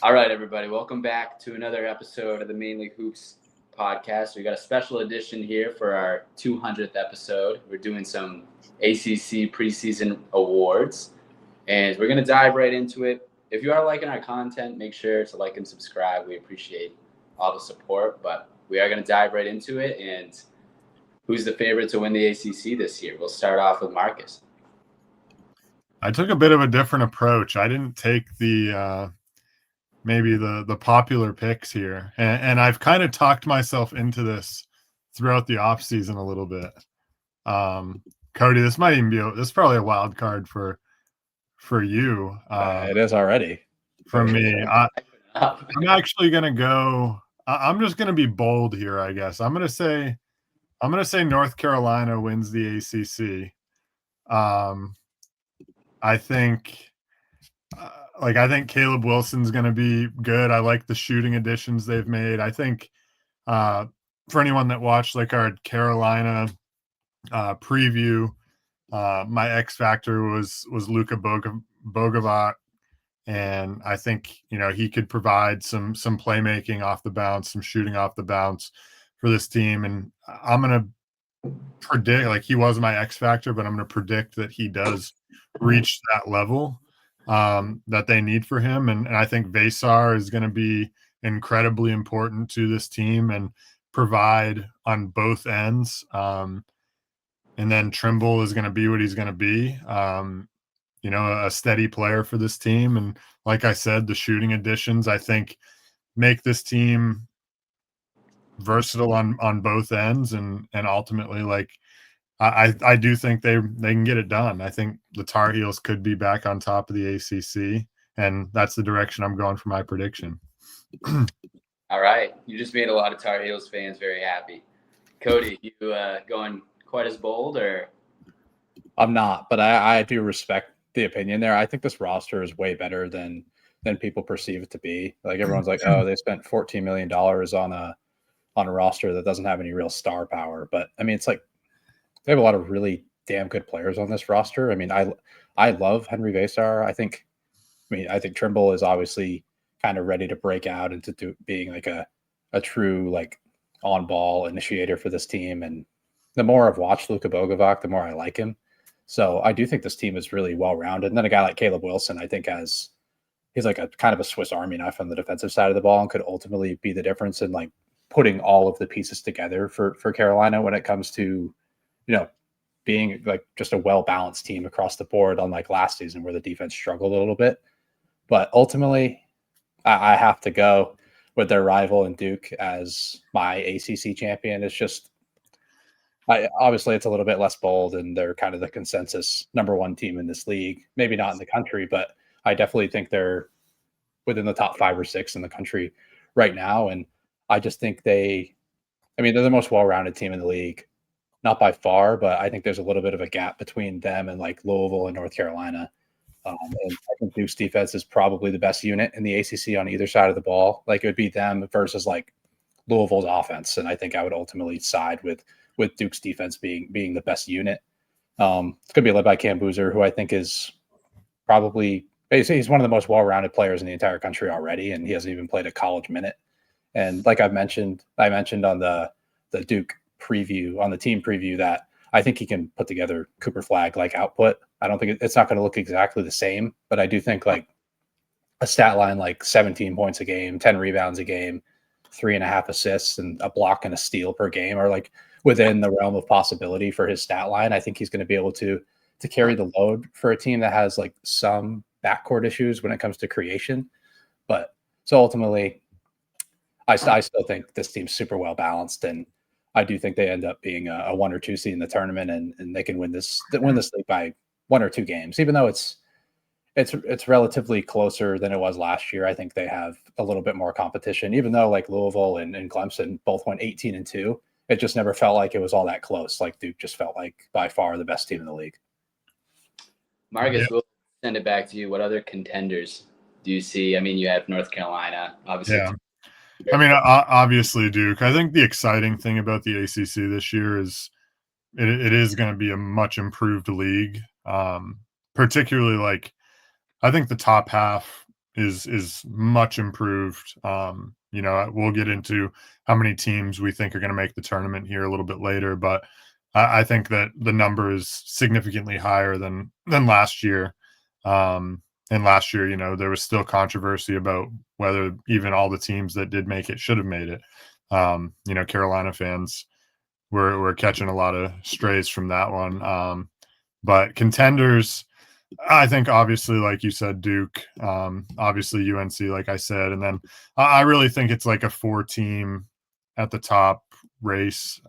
All right, everybody. Welcome back to another episode of the Mainly Hoops podcast. We got a special edition here for our 200th episode. We're doing some ACC preseason awards, and we're going to dive right into it. If you are liking our content, make sure to like and subscribe. We appreciate all the support, but we are going to dive right into it. And who's the favorite to win the ACC this year? We'll start off with Marcus. I took a bit of a different approach. I didn't take the maybe the popular picks here, and I've kind of talked myself into this throughout the off season a little bit. Cody, this might even be this is probably a wild card for you. It is already for me. I'm actually gonna go. I'm just gonna be bold here. I guess I'm gonna say North Carolina wins the ACC. I think Caleb Wilson's going to be good. I like the shooting additions they've made. I think for anyone that watched like our Carolina preview, my X factor was Luka Bogovac, and I think he could provide some playmaking off the bounce, some shooting off the bounce for this team. And I'm going to predict, like, he was my X factor, but I'm going to predict that he does reach that level that they need for him. And I think Vesar is going to be incredibly important to this team and provide on both ends. And then Trimble is going to be what he's going to be, a steady player for this team. And like I said, the shooting additions, I think, make this team versatile on both ends. And ultimately, like, I do think they can get it done. I think the Tar Heels could be back on top of the ACC, and that's the direction I'm going for my prediction. All right. You just made a lot of Tar Heels fans very happy. Cody, you going quite as bold, or? I'm not, but I do respect the opinion there. I think this roster is way better than people perceive it to be. Like, everyone's like, oh, they spent $14 million on a roster that doesn't have any real star power. But I mean, it's like, they have a lot of really damn good players on this roster. I mean, I love Henry Vesar. I think Trimble is obviously kind of ready to break out into being like a true, like, on ball initiator for this team. And the more I've watched Luka Bogovac, the more I like him. So I do think this team is really well rounded. And then a guy like Caleb Wilson, I think he's like a kind of a Swiss Army knife on the defensive side of the ball and could ultimately be the difference in like putting all of the pieces together for Carolina when it comes to, being like just a well-balanced team across the board, unlike last season where the defense struggled a little bit. But ultimately, I have to go with their rival in Duke as my ACC champion. It's just, obviously it's a little bit less bold, and they're kind of the consensus number one team in this league. Maybe not in the country, but I definitely think they're within the top 5 or 6 in the country right now. And I just think they're the most well-rounded team in the league. Not by far, but I think there's a little bit of a gap between them and like Louisville and North Carolina. And I think Duke's defense is probably the best unit in the ACC on either side of the ball. Like, it would be them versus like Louisville's offense. And I think I would ultimately side with Duke's defense being the best unit. It's going to be led by Cam Boozer, who I think is probably, he's one of the most well-rounded players in the entire country already. And he hasn't even played a college minute. And like I mentioned on the Duke preview, on the team preview, that I think he can put together Cooper Flag like output. I don't think it's not going to look exactly the same, but I do think like a stat line like 17 points a game, 10 rebounds a game, 3.5 assists, and a block and a steal per game are like within the realm of possibility for his stat line. I think he's going to be able to carry the load for a team that has like some backcourt issues when it comes to creation. But so ultimately, I still think this team's super well balanced, and I do think they end up being a 1 or 2 seed in the tournament, and they can win this league by 1 or 2 games, even though it's relatively closer than it was last year. I think they have a little bit more competition, even though like Louisville and Clemson both went 18-2. It just never felt like it was all that close. Like, Duke just felt like by far the best team in the league. Marcus, we'll send it back to you. What other contenders do you see? I mean, you have North Carolina, obviously. Yeah. I mean, obviously Duke. I think the exciting thing about the ACC this year is it is going to be a much improved league. Particularly, like, I think the top half is much improved. We'll get into how many teams we think are going to make the tournament here a little bit later, but I think that the number is significantly higher than last year. And last year, there was still controversy about whether even all the teams that did make it should have made it. Carolina fans were catching a lot of strays from that one. But contenders, I think obviously, like you said, Duke, obviously UNC, like I said, and then I really think it's like a 4-team at the top race.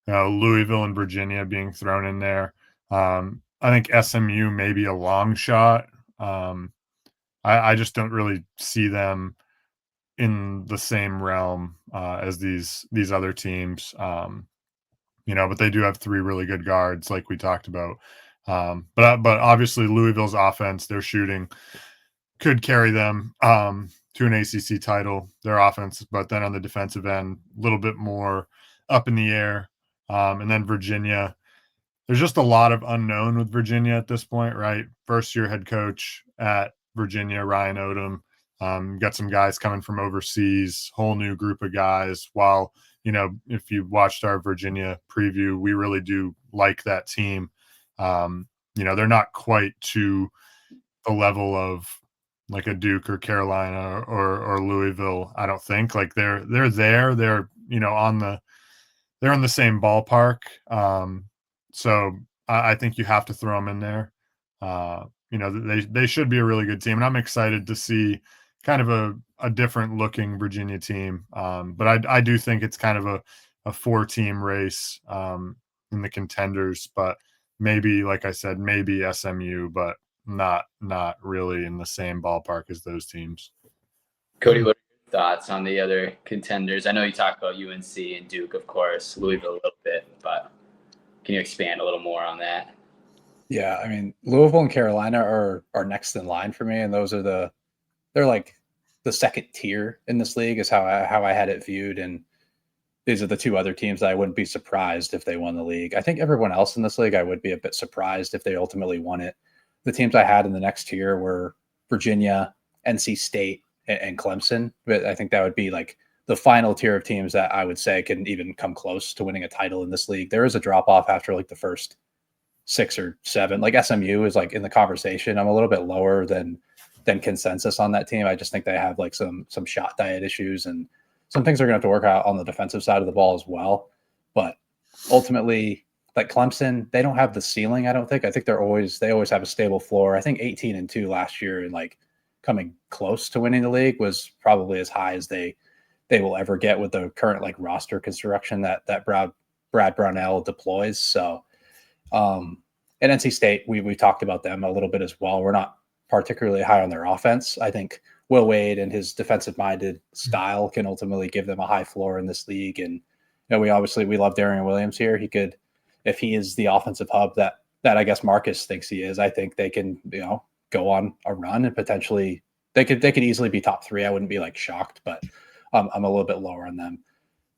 Louisville and Virginia being thrown in there. I think SMU may be a long shot. I just don't really see them in the same realm as these other teams. But they do have 3 really good guards, like we talked about. But obviously Louisville's offense, their shooting could carry them to an ACC title, their offense, but then on the defensive end, a little bit more up in the air. And then Virginia, there's just a lot of unknown with Virginia at this point, right? First year head coach at Virginia, Ryan Odom. Got some guys coming from overseas, whole new group of guys. While, if you watched our Virginia preview, we really do like that team. They're not quite to the level of like a Duke or Carolina or Louisville. I don't think like they're there. They're they're in the same ballpark. So I think you have to throw them in there. They should be a really good team, and I'm excited to see kind of a different looking Virginia team. But I do think it's kind of a 4-team race in the contenders, but maybe, like I said, maybe SMU, but not really in the same ballpark as those teams. Cody, what are your thoughts on the other contenders? I know you talked about UNC and Duke, of course, Louisville a little bit, but can you expand a little more on that? Yeah, I mean, Louisville and Carolina are next in line for me, and they're like the second tier in this league is how I had it viewed, and these are the 2 other teams that I wouldn't be surprised if they won the league. I think everyone else in this league, I would be a bit surprised if they ultimately won it. The teams I had in the next tier were Virginia, NC State, and Clemson, but I think that would be like the final tier of teams that I would say can even come close to winning a title in this league. There is a drop off after like the first 6 or 7. Like SMU is like in the conversation. I'm a little bit lower than consensus on that team. I just think they have like some shot diet issues and some things they're going to have to work out on the defensive side of the ball as well. But ultimately, like Clemson, they don't have the ceiling, I don't think. I think they always have a stable floor. I think 18-2 last year and like coming close to winning the league was probably as high as they will ever get with the current like roster construction that Brad Brownell deploys. So and NC State, we talked about them a little bit as well. We're not particularly high on their offense. I think Will Wade and his defensive-minded style can ultimately give them a high floor in this league. And we love Darian Williams here. He could, if he is the offensive hub that I guess Marcus thinks he is, I think they can go on a run and potentially they could easily be top 3. I wouldn't be like shocked, but I'm a little bit lower on them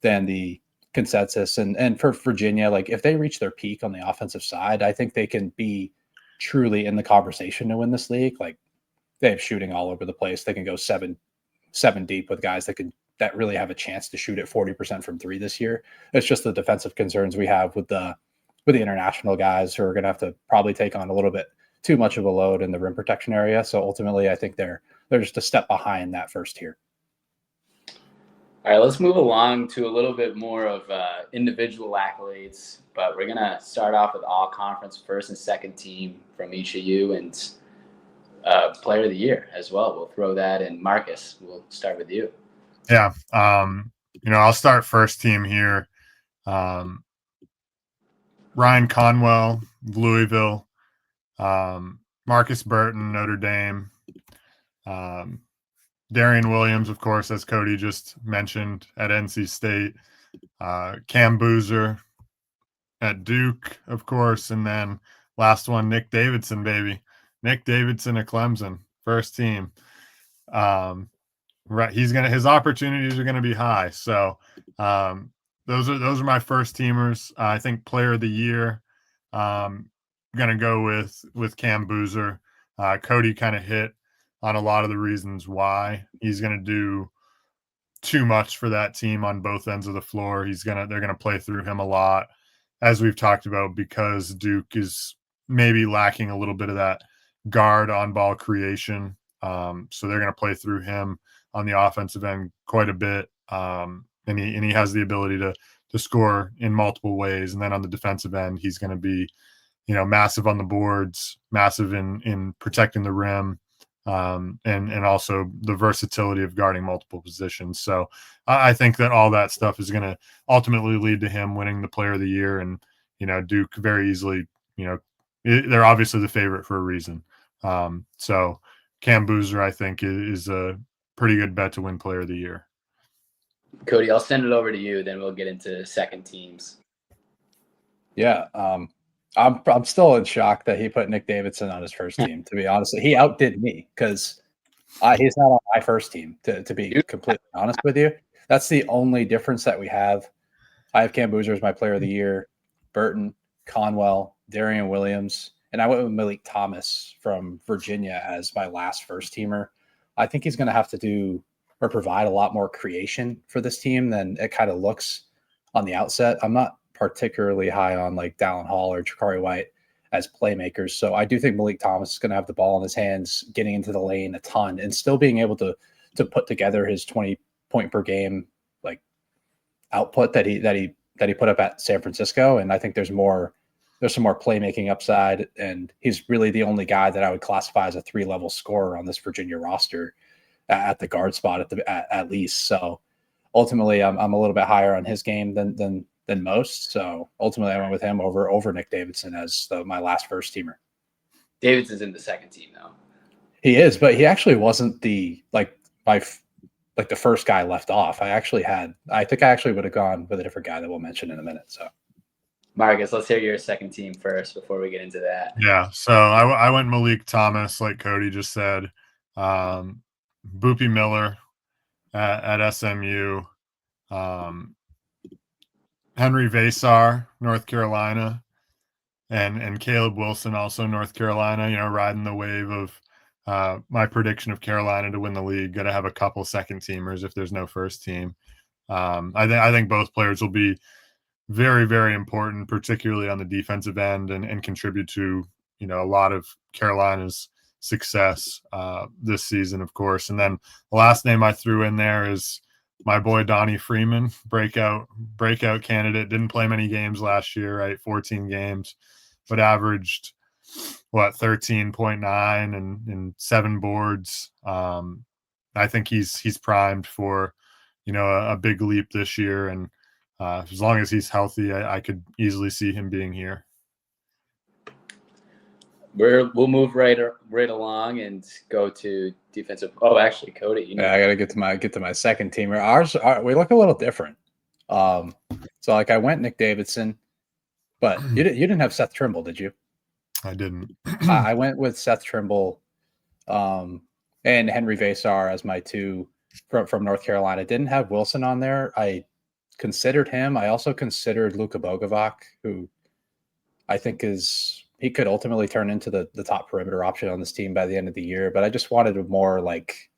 than the consensus. And for Virginia, like if they reach their peak on the offensive side, I think they can be truly in the conversation to win this league. Like they have shooting all over the place. They can go seven deep with guys that really have a chance to shoot at 40% from 3 this year. It's just the defensive concerns we have with the international guys who are going to have to probably take on a little bit too much of a load in the rim protection area. So ultimately, I think they're just a step behind that first tier. All right, let's move along to a little bit more of individual accolades, but we're going to start off with all conference first and second team from each of you and player of the year as well. We'll throw that in. Marcus, we'll start with you. Yeah. I'll start first team here. Ryan Conwell, Louisville, Marcus Burton, Notre Dame, Darian Williams, of course, as Cody just mentioned, at NC State, Cam Boozer at Duke, of course, and then last one, Nick Davidson, baby. Nick Davidson at Clemson, first team. Right, his opportunities are gonna be high. So those are my first teamers. I think player of the year, gonna go with Cam Boozer. Cody kind of hit on a lot of the reasons why. He's going to do too much for that team on both ends of the floor. They're going to play through him a lot, as we've talked about, because Duke is maybe lacking a little bit of that guard on ball creation. So they're going to play through him on the offensive end quite a bit. And he has the ability to score in multiple ways. And then on the defensive end, he's going to be, massive on the boards, massive in protecting the rim, and also the versatility of guarding multiple positions. So I think that all that stuff is going to ultimately lead to him winning the Player of the Year. And, Duke very easily, they're obviously the favorite for a reason. So Cam Boozer, I think, is a pretty good bet to win Player of the Year. Cody, I'll send it over to you, then we'll get into second teams. Yeah, I'm still in shock that he put Nick Davidson on his first team. To be honest, he outdid me because he's not on my first team. To be completely honest with you, that's the only difference that we have. I have Cam Boozer as my Player of the Year, Burton, Conwell, Darian Williams, and I went with Malik Thomas from Virginia as my last first teamer. I think he's going to have to do or provide a lot more creation for this team than it kind of looks on the outset. I'm not particularly high on like Dallin Hall or Ja'Cory White as playmakers. So I do think Malik Thomas is going to have the ball in his hands, getting into the lane a ton and still being able to put together his 20 point per game like output that he put up at San Francisco. And I think there's some more playmaking upside. And he's really the only guy that I would classify as a 3-level scorer on this Virginia roster at the guard spot at least. So ultimately I'm a little bit higher on his game than most. So ultimately I went with him over Nick Davidson as my last first teamer. Davidson's in the second team though. He is, but he actually wasn't the first guy left off. I think I actually would have gone with a different guy that we'll mention in a minute. So Marcus, let's hear your second team first before we get into that. Yeah. So I went Malik Thomas, like Cody just said. Boopy Miller at SMU. Henry Vasar, North Carolina, and Caleb Wilson, also North Carolina, riding the wave of my prediction of Carolina to win the league. Got to have a couple second teamers if there's no first team. I think both players will be very, very important, particularly on the defensive end, and contribute to, a lot of Carolina's success this season, of course. And then the last name I threw in there is my boy Donnie Freeman, breakout candidate. Didn't play many games last year, right? 14 games, but averaged 13.9 and 7 boards. I think he's primed for a big leap this year, and as long as he's healthy, I could easily see him being here. We'll move right along and go to defensive. Oh, actually, Cody, I got to get to my second teamer. We look a little different. So like I went Nick Davidson, but you didn't have Seth Trimble, did you? I didn't. I went with Seth Trimble, and Henry Vasar as my two from North Carolina. Didn't have Wilson on there. I considered him. I also considered Luka Bogovac, who I think he could ultimately turn into the top perimeter option on this team by the end of the year. But I just wanted a more like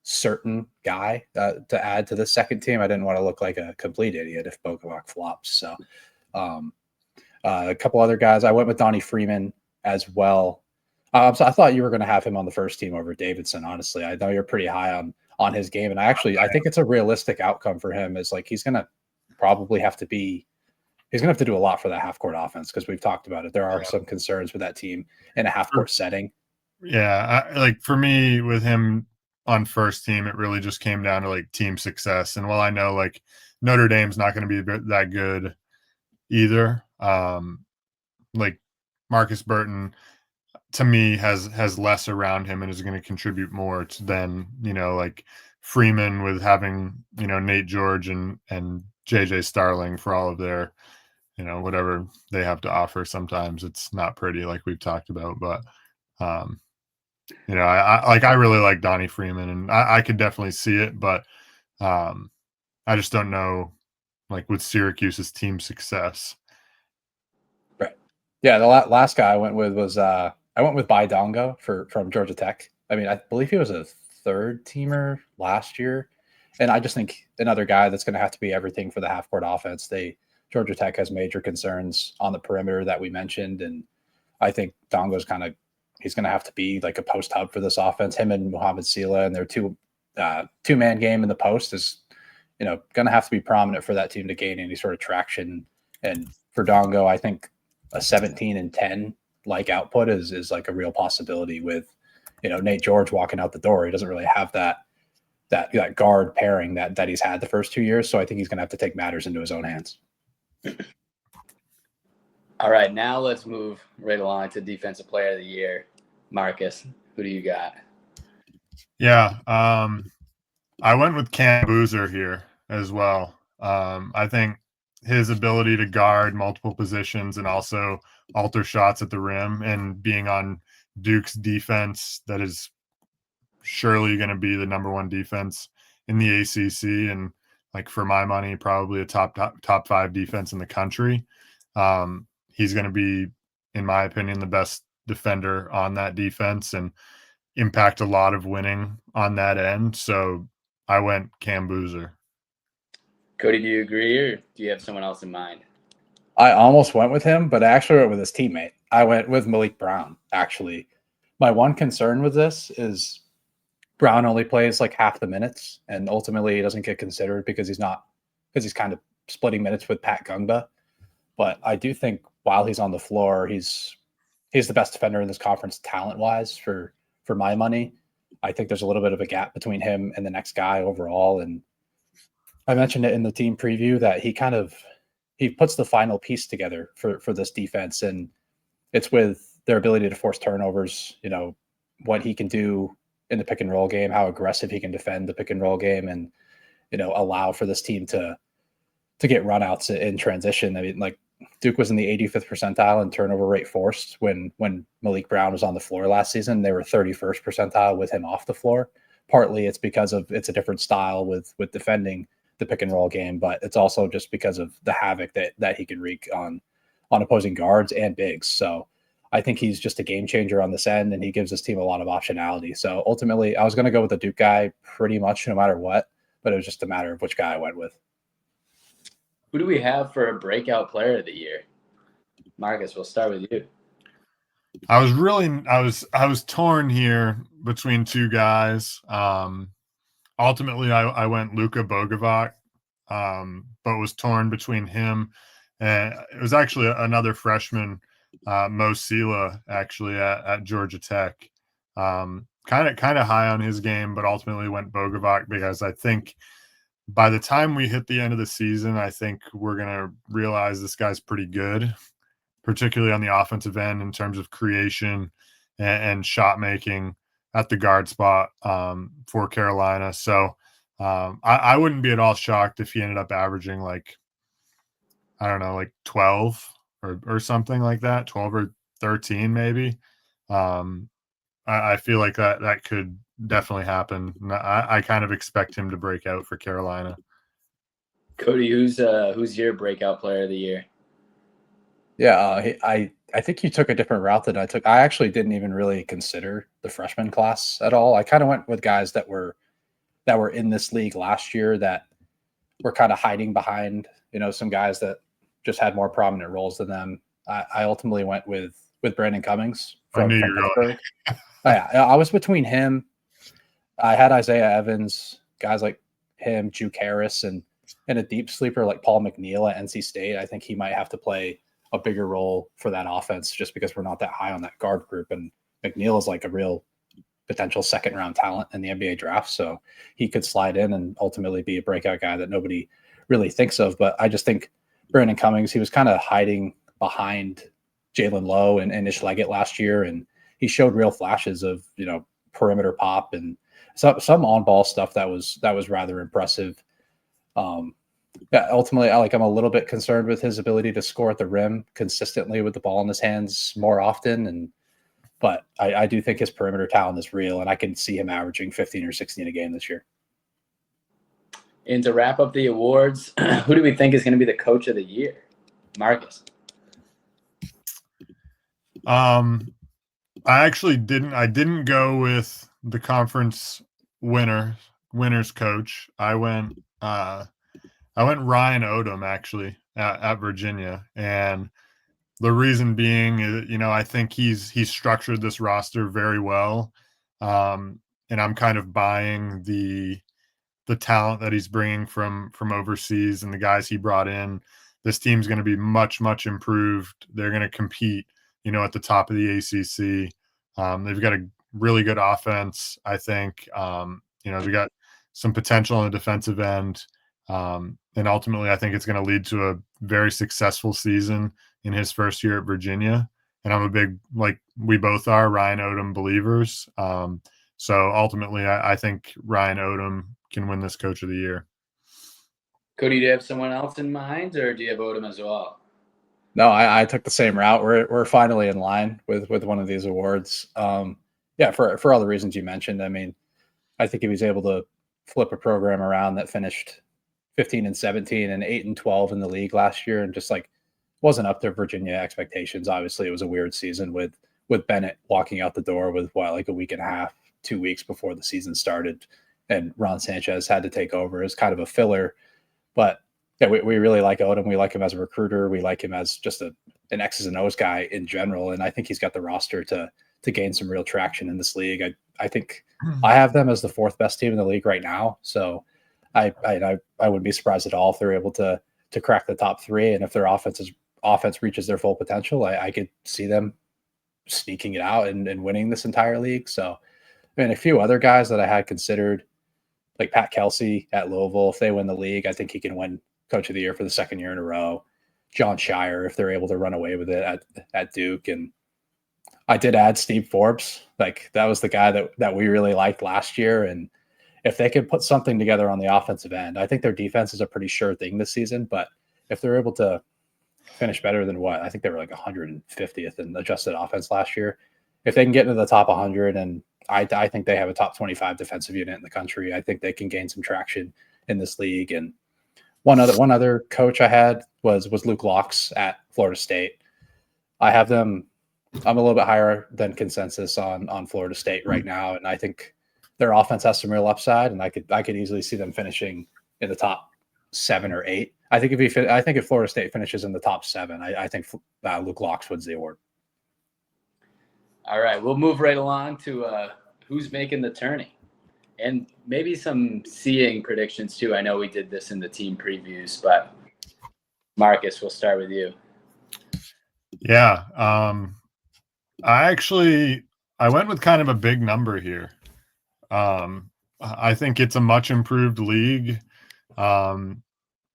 certain guy to add to the second team. I didn't want to look like a complete idiot if Bogovac flops. So a couple other guys. I went with Donnie Freeman as well. So I thought you were going to have him on the first team over Davidson. Honestly, I know you're pretty high on his game, and I think it's a realistic outcome for him. Is like he's going to probably have to do a lot for that half court offense because we've talked about it. There are some concerns with that team in a half court setting. Yeah, like for me with him on first team, it really just came down to like team success. And while I know like Notre Dame's not going to be that good either, like Marcus Burton to me has less around him and is going to contribute more than like Freeman with having Nate George and JJ Starling for all of their whatever they have to offer. Sometimes it's not pretty, like we've talked about, but I really like Donnie Freeman, and I could definitely see it, but I just don't know like with Syracuse's team success. Right. Yeah. The last guy I went with was I went with Bai Dongo from Georgia Tech. I mean, I believe he was a third teamer last year. And I just think another guy that's going to have to be everything for the half court offense. Georgia Tech has major concerns on the perimeter that we mentioned. And I think Dongo's he's going to have to be like a post hub for this offense. Him and Mohamed Sila and their two-man game in the post is, going to have to be prominent for that team to gain any sort of traction. And for Dongo, I think a 17 and 10 like output is like a real possibility with, Nate George walking out the door. He doesn't really have that guard pairing that he's had the first 2 years. So I think he's going to have to take matters into his own hands. All right, now let's move right along to Defensive Player of the Year. Marcus, who do you got? Yeah, I went with Cam Boozer here as well. I think his ability to guard multiple positions and also alter shots at the rim and being on Duke's defense that is surely going to be the number one defense in the ACC and, like, for my money, probably a top 5 defense in the country. He's going to be, in my opinion, the best defender on that defense and impact a lot of winning on that end. So I went Cam Boozer. Cody, do you agree, or do you have someone else in mind? I almost went with him, but I actually went with his teammate. I went with Malik Brown, actually. My one concern with this is Brown only plays like half the minutes, and ultimately he doesn't get considered because he's kind of splitting minutes with Pat Gungba. But I do think while he's on the floor, he's the best defender in this conference talent-wise for my money. I think there's a little bit of a gap between him and the next guy overall. And I mentioned it in the team preview that he puts the final piece together for this defense. And it's with their ability to force turnovers, what he can do in the pick and roll game, how aggressive he can defend the pick and roll game and, allow for this team to get runouts in transition. I mean, like, Duke was in the 85th percentile in turnover rate forced when Malik Brown was on the floor last season. They were 31st percentile with him off the floor. Partly it's because of it's a different style with defending the pick and roll game, but it's also just because of the havoc that he can wreak on opposing guards and bigs. So I think he's just a game changer on this end, and he gives this team a lot of optionality. So ultimately, I was going to go with the Duke guy pretty much no matter what, but it was just a matter of which guy I went with. Who do we have for a Breakout Player of the Year? Marcus, we'll start with you. I was torn here between two guys. Ultimately, I went Luka Bogovac, but was torn between him and it was actually another freshman, Mo Sila, actually at Georgia Tech. Kind of high on his game, but ultimately went Bogovac because I think by the time we hit the end of the season, I think we're going to realize this guy's pretty good, particularly on the offensive end in terms of creation and shot making at the guard spot for Carolina. So I wouldn't be at all shocked if he ended up averaging like 12 or something like that, 12 or 13 maybe. I feel like that could definitely happen. I kind of expect him to break out for Carolina. Cody, who's your Breakout Player of the Year? Yeah, I think you took a different route than I took. I actually didn't even really consider the freshman class at all. I kind of went with guys that were in this league last year that were kind of hiding behind, some guys that just had more prominent roles than them. I ultimately went with Brandon Cummings from Pittsburgh. I was between him. I had Isaiah Evans, guys like him, Juke Harris, and a deep sleeper like Paul McNeil at NC State. I think he might have to play a bigger role for that offense just because we're not that high on that guard group. And McNeil is like a real potential second-round talent in the NBA draft. So he could slide in and ultimately be a breakout guy that nobody really thinks of. But I just think Brandon Cummings, he was kind of hiding behind Jalen Lowe and Ish Leggett last year. And he showed real flashes of, perimeter pop and some on-ball stuff that was rather impressive. Ultimately, I'm a little bit concerned with his ability to score at the rim consistently with the ball in his hands more often. But I do think his perimeter talent is real, and I can see him averaging 15 or 16 a game this year. And to wrap up the awards, who do we think is going to be the Coach of the Year? Marcus. I actually didn't go with the conference winners coach. I went Ryan Odom actually at Virginia, and the reason being is, I think he's structured this roster very well, and I'm kind of buying the talent that he's bringing from overseas and the guys he brought in. This team's going to be much improved. They're going to compete, at the top of the ACC. They've got a really good offense, I think. They got some potential on the defensive end. And ultimately, I think it's going to lead to a very successful season in his first year at Virginia. And I'm a big, like we both are, Ryan Odom believers. So ultimately, I think Ryan Odom can win this Coach of the Year. Cody, do you have someone else in mind, or do you have Odom as well? No, I took the same route. We're finally in line with one of these awards. Yeah, for all the reasons you mentioned. I mean, I think if he's able to flip a program around that finished 15-17 and 8-12 in the league last year, and just like wasn't up to Virginia expectations. Obviously, it was a weird season with Bennett walking out the door with like a week and a half, 2 weeks before the season started, and Ron Sanchez had to take over as kind of a filler. But yeah, we really like Odom. We like him as a recruiter. We like him as just an X's and O's guy in general. And I think he's got the roster to gain some real traction in this league. I think I have them as the fourth best team in the league right now. So I wouldn't be surprised at all if they're able to crack the top three. And if their offense reaches their full potential, I could see them sneaking it out and winning this entire league. So, I mean, a few other guys that I had considered, like Pat Kelsey at Louisville, if they win the league, I think he can win Coach of the Year for the second year in a row. John Shire, if they're able to run away with it at Duke. And I did add Steve Forbes. Like, that was the guy that we really liked last year. And if they can put something together on the offensive end, I think their defense is a pretty sure thing this season. But if they're able to finish better than what? I think they were like 150th in adjusted offense last year. If they can get into the top 100, and I think they have a top 25 defensive unit in the country, I think they can gain some traction in this league. And one other coach I had was Luke Locks at Florida State. I have them. I'm a little bit higher than consensus on Florida State right now, and I think their offense has some real upside, and I could easily see them finishing in the top 7 or 8. I think if Florida State finishes in the top 7, I think Luke Locks wins the award. All right, we'll move right along to who's making the tourney, and maybe some seeing predictions too. I know we did this in the team previews, but Marcus, we'll start with you. Yeah, I went with kind of a big number here. I think it's a much improved league, and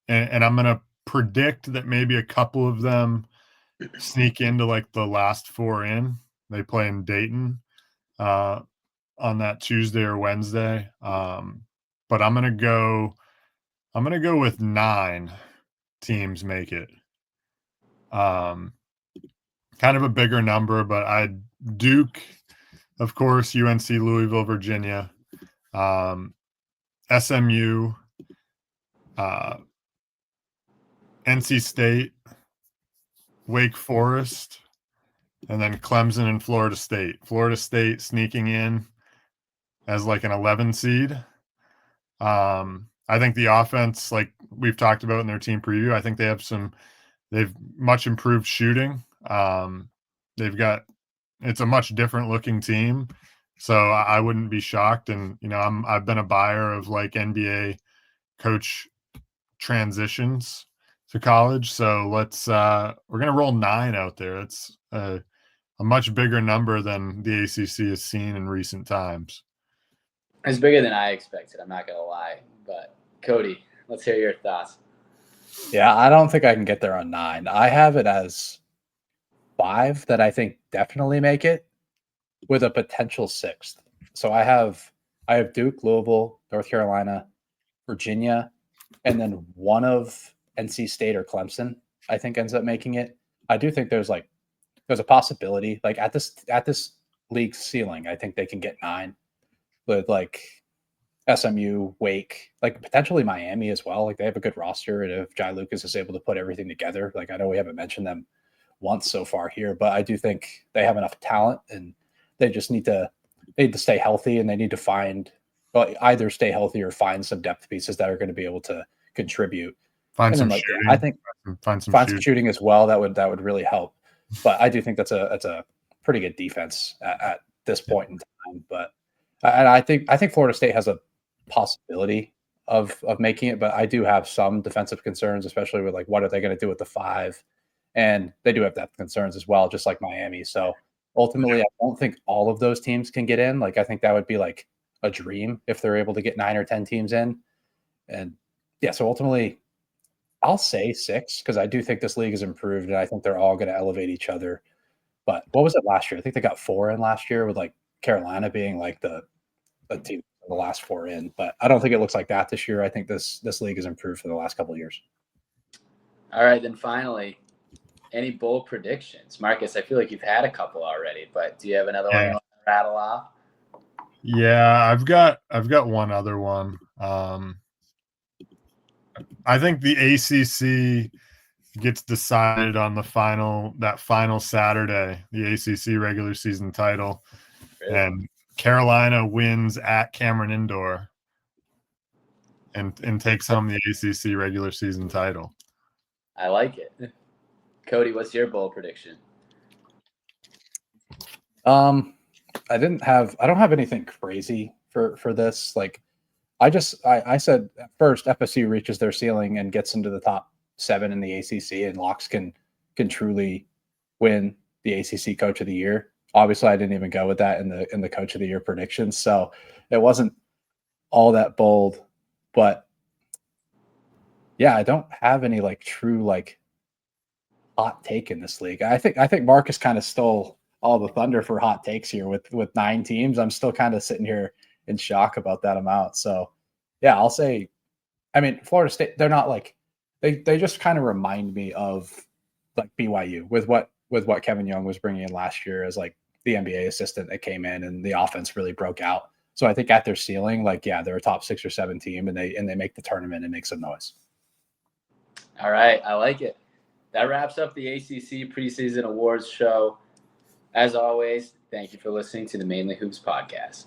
I'm going to predict that maybe a couple of them sneak into like the last 4 in. They play in Dayton on that Tuesday or Wednesday. But I'm gonna go with 9 teams make it. Kind of a bigger number, but Duke, of course, UNC, Louisville, Virginia, SMU, NC State, Wake Forest, and then Clemson and Florida State. Florida State sneaking in as like an 11 seed. I think the offense, like we've talked about in their team preview, I think they've much improved shooting. It's a much different looking team. So I wouldn't be shocked. And, I've been a buyer of like NBA coach transitions to college. So we're going to roll 9 out there. It's a much bigger number than the ACC has seen in recent times. It's bigger than I expected, I'm not going to lie. But Cody, let's hear your thoughts. Yeah, I don't think I can get there on 9. I have it as 5 that I think definitely make it, with a potential 6th. So I have Duke, Louisville, North Carolina, Virginia, and then one of NC State or Clemson, I think, ends up making it. I do think there's a possibility, like at this league ceiling, I think they can get 9 with like SMU, Wake, like potentially Miami as well. Like they have a good roster, and if Jai Lucas is able to put everything together, like I know we haven't mentioned them once so far here, but I do think they have enough talent, and they just need to need to stay healthy, and they need to find either stay healthy or find some depth pieces that are going to be able to contribute. Find And some then, shooting. I think find some shooting. shooting As well. That would really help. But I do think that's a pretty good defense at this point in time. But and I think Florida State has a possibility of making it, but I do have some defensive concerns, especially with like what are they going to do with the 5, and they do have depth concerns as well, just like Miami. So ultimately, I don't think all of those teams can get in. Like I think that would be like a dream if they're able to get 9 or 10 teams in. And yeah, so ultimately, I'll say 6 because I do think this league has improved, and I think they're all going to elevate each other. But what was it last year? I think they got 4 in last year, with like Carolina being like the team the last 4 in. But I don't think it looks like that this year. I think this league has improved for the last couple of years. All right, then finally, any bold predictions? Marcus, I feel like you've had a couple already, but do you have another one you want to rattle off? Yeah, I've got one other one. I think the ACC gets decided on that final Saturday, the ACC regular season title, Really? and Carolina wins at Cameron Indoor and takes home the ACC regular season title. I like it. Cody, what's your bold prediction? I don't have anything crazy for this. Like I said at first, FSU reaches their ceiling and gets into the top 7 in the ACC, and Locks can truly win the ACC Coach of the Year. Obviously, I didn't even go with that in the Coach of the Year predictions, so it wasn't all that bold. But yeah, I don't have any like true like hot take in this league. I think Marcus kind of stole all the thunder for hot takes here with 9 teams. I'm still kind of sitting here in shock about that amount. So yeah, I'll say, I mean, Florida State, they're not like, they just kind of remind me of like BYU with what Kevin Young was bringing in last year as like the NBA assistant that came in, and the offense really broke out. So I think at their ceiling, like, yeah, they're a top 6 or 7 team, and they make the tournament and make some noise. All right, I like it. That wraps up the ACC preseason awards show. As always, thank you for listening to the Mainly Hoops podcast.